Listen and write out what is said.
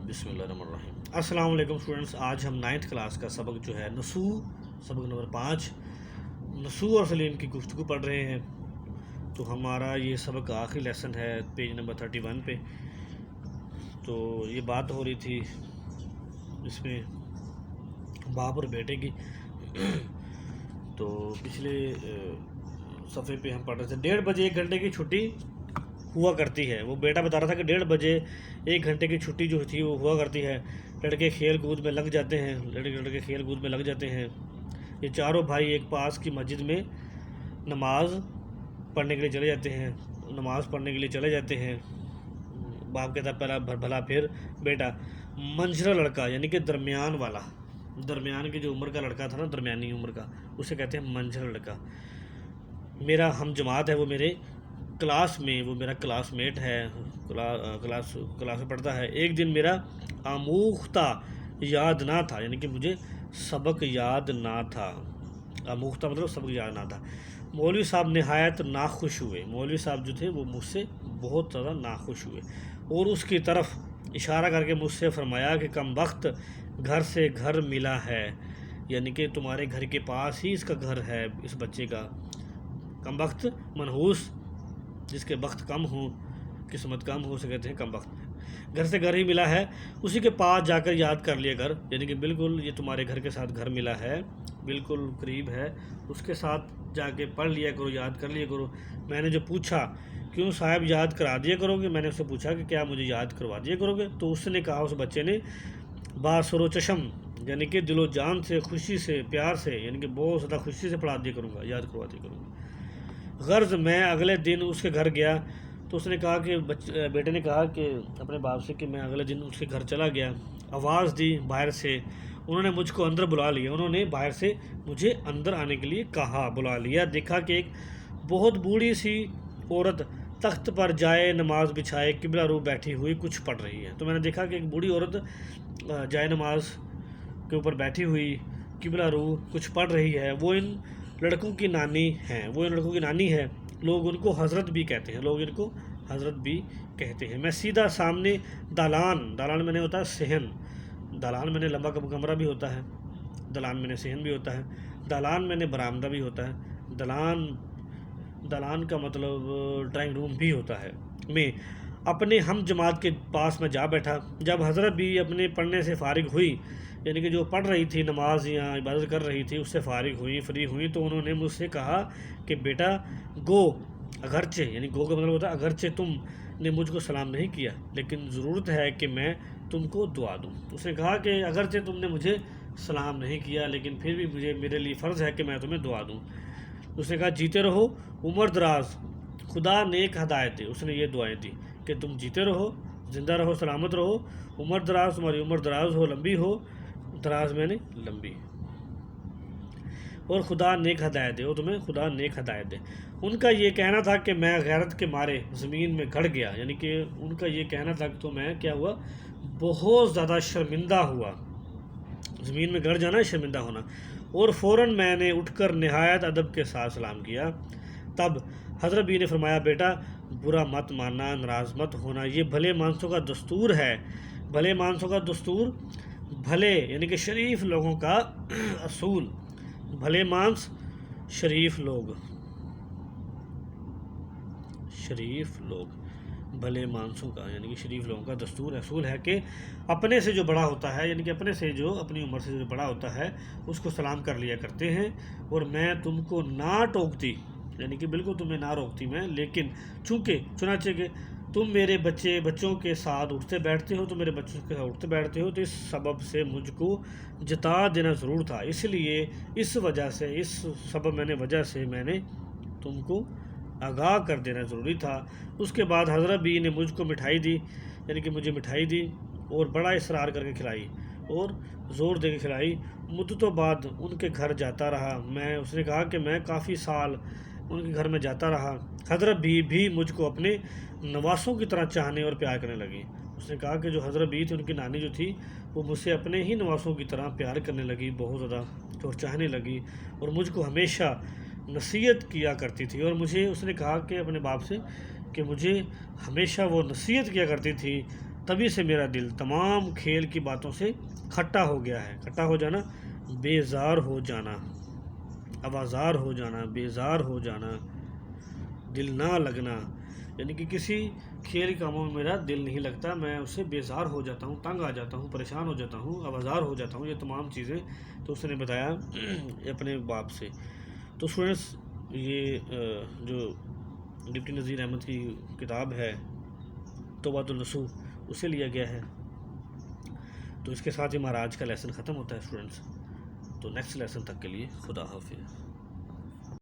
بسم اللہ الرحمن الرحیم۔ السلام علیکم اسٹوڈنٹس، آج ہم 9th کلاس کا سبق جو ہے نسو، سبق نمبر 5 نسو اور سلیم کی گفتگو پڑھ رہے ہیں۔ تو ہمارا یہ سبق آخری لیسن ہے پیج نمبر 31 پہ۔ تو یہ بات ہو رہی تھی اس میں باپ اور بیٹے کی۔ تو پچھلے صفحے پہ ہم پڑھ رہے تھے 1:30 بجے 1 گھنٹے کی چھٹی ہوا کرتی ہے۔ وہ بیٹا بتا رہا تھا کہ 1:30 بجے 1 گھنٹے کی چھٹی جو تھی وہ ہوا کرتی ہے۔ لڑکے کھیل کود میں لگ جاتے ہیں، لڑکے کھیل کود میں لگ جاتے ہیں۔ یہ چاروں بھائی ایک پاس کی مسجد میں نماز پڑھنے کے لیے چلے جاتے ہیں۔ باپ کہتا پہلا بھلا پھر بیٹا۔ منجھرا لڑکا یعنی کہ درمیان والا، درمیان کی جو عمر کا لڑکا تھا نا، درمیانی عمر کا، اسے کہتے ہیں منجھرا لڑکا۔ میرا ہم جماعت ہے، وہ میرے کلاس میں، وہ میرا کلاس میٹ ہے، کلاس میں پڑھتا ہے۔ ایک دن میرا آموختہ یاد نہ تھا، یعنی کہ مجھے سبق یاد نہ تھا۔ آموختہ مطلب سبق یاد نہ تھا۔ مولوی صاحب نہایت ناخوش ہوئے۔ مولوی صاحب جو تھے وہ مجھ سے بہت زیادہ ناخوش ہوئے اور اس کی طرف اشارہ کر کے مجھ سے فرمایا کہ کم وقت گھر سے گھر ملا ہے، یعنی کہ تمہارے گھر کے پاس ہی اس کا گھر ہے، اس بچے کا۔ کم وقت منحوس، جس کے وقت کم ہو، قسمت کم ہو، اسے کہتے ہیں کم وقت۔ گھر سے گھر ہی ملا ہے، اسی کے پاس جا کر یاد کر لیا کر، یعنی کہ بالکل یہ تمہارے گھر کے ساتھ گھر ملا ہے، بالکل قریب ہے، اس کے ساتھ جا کے پڑھ لیا کرو، یاد کر لیا کرو۔ میں نے جو پوچھا کیوں صاحب یاد کرا دیا کرو گے، میں نے اس سے پوچھا کہ کیا مجھے یاد کروا دیا کرو گے؟ تو اس نے کہا، اس بچے نے، باسر و چشم، یعنی کہ دل و جان سے، خوشی سے، پیار سے، یعنی کہ بہت زیادہ خوشی سے پڑھا دیا کروں گا، یاد کروا دیا کروں گا۔ غرض میں اگلے دن اس کے گھر گیا تو اس نے کہا کہ بیٹے نے کہا کہ اپنے باپ سے کہ میں اگلے دن اس کے گھر چلا گیا۔ آواز دی باہر سے، انہوں نے مجھ کو اندر بلا لیا، انہوں نے باہر سے مجھے اندر آنے کے لیے کہا، بلا لیا۔ دیکھا کہ ایک بہت بوڑھی سی عورت تخت پر جائے نماز بچھائے قبلہ رو بیٹھی ہوئی کچھ پڑھ رہی ہے۔ تو میں نے دیکھا کہ ایک بوڑھی عورت جائے نماز کے اوپر بیٹھی ہوئی قبلہ رو کچھ پڑھ رہی ہے۔ وہ ان لڑکوں کی نانی ہے، لوگ ان کو حضرت بھی کہتے ہیں۔ میں سیدھا سامنے دالان میں نے ہوتا ہے صحن، دالان میں نے لمبا کمرہ بھی ہوتا ہے، دالان میں نے صحن بھی ہوتا ہے، دالان میں نے برآمدہ بھی ہوتا ہے، دالان کا مطلب ڈرائنگ روم بھی ہوتا ہے۔ میں اپنے ہم جماعت کے پاس میں جا بیٹھا۔ جب حضرت بھی اپنے پڑھنے سے فارغ ہوئی، یعنی کہ جو پڑھ رہی تھی نماز یا عبادت کر رہی تھی، اس سے فری ہوئی تو انہوں نے مجھ سے کہا کہ بیٹا گو، اگرچہ، یعنی گو کا مطلب ہوتا ہے اگرچہ تم نے مجھ کو سلام نہیں کیا، لیکن ضرورت ہے کہ میں تم کو دعا دوں۔ اس نے کہا کہ اگرچہ تم نے مجھے سلام نہیں کیا، لیکن پھر بھی میرے لیے فرض ہے کہ میں تمہیں دعا دوں۔ اس نے کہا جیتے رہو، عمر دراز، خدا نیک ہدایت دے۔ اس نے یہ دعائیں دی کہ تم جیتے رہو، زندہ رہو، سلامت رہو، عمر دراز، تمہاری عمر دراز ہو، لمبی ہو، دراز میں نے لمبی، اور خدا نیک ہدایت دے، اور تمہیں خدا نیک ہدایت دے۔ ان کا یہ کہنا تھا کہ میں غیرت کے مارے زمین میں گڑ گیا، یعنی کہ ان کا یہ کہنا تھا کہ تو میں کیا ہوا، بہت زیادہ شرمندہ ہوا۔ زمین میں گڑ جانا، شرمندہ ہونا۔ اور فوراً میں نے اٹھ کر نہایت ادب کے ساتھ سلام کیا۔ تب حضرت بھی نے فرمایا بیٹا برا مت ماننا، ناراض مت ہونا، یہ بھلے مانسوں کا دستور ہے۔ بھلے مانسوں کا دستور، بھلے یعنی کہ شریف لوگوں کا اصول، بھلے مانس شریف لوگ، بھلے مانسوں کا یعنی کہ شریف لوگوں کا دستور، اصول ہے کہ اپنے سے جو بڑا ہوتا ہے، یعنی کہ اپنے سے جو اپنی عمر سے جو بڑا ہوتا ہے اس کو سلام کر لیا کرتے ہیں۔ اور میں تم کو نہ ٹوکتی، یعنی کہ بالکل تمہیں نہ روکتی میں، لیکن چنانچہ کہ تم میرے بچوں کے ساتھ اٹھتے بیٹھتے ہو، تو اس سبب سے مجھ کو جتا دینا ضرور تھا، اس لیے اس سبب میں نے تم کو آگاہ کر دینا ضروری تھا۔ اس کے بعد حضرت بھی نے مجھ کو مٹھائی دی، یعنی کہ مجھے مٹھائی دی اور بڑا اصرار کر کے کھلائی اور زور دے کے کھلائی۔ مدتوں بعد ان کے گھر جاتا رہا اس نے کہا کہ میں کافی سال ان کے گھر میں جاتا رہا۔ حضرت بھی مجھ کو اپنے نواسوں کی طرح چاہنے اور پیار کرنے لگی۔ اس نے کہا کہ جو حضرت بھی تھی، ان کی نانی جو تھی، وہ مجھ سے اپنے ہی نواسوں کی طرح پیار کرنے لگی، بہت زیادہ اور چاہنے لگی، اور مجھ کو ہمیشہ نصیحت کیا کرتی تھی۔ اور مجھے اس نے کہا کہ اپنے باپ سے کہ مجھے ہمیشہ وہ نصیحت کیا کرتی تھی تبھی سے میرا دل تمام کھیل کی باتوں سے کھٹا ہو گیا ہے. کھٹا ہو جانا، بیزار ہو جانا، آوازار ہو جانا، بیزار ہو جانا، دل نہ لگنا، یعنی کہ کسی کھیل کاموں میں میرا دل نہیں لگتا، میں اس سے بیزار ہو جاتا ہوں، تنگ آ جاتا ہوں، پریشان ہو جاتا ہوں، آوازار ہو جاتا ہوں. یہ تمام چیزیں تو اس نے بتایا اپنے باپ سے. تو اسٹوڈنٹس یہ جو ڈپٹی نذیر احمد کی کتاب ہے توبۃ النصوح، اسے لیا گیا ہے. تو اس کے ساتھ ہی ہمارا آج کا لیسن ختم ہوتا ہے اسٹوڈنٹس. تو نیکسٹ لیسن تک کے لیے خدا حافظ.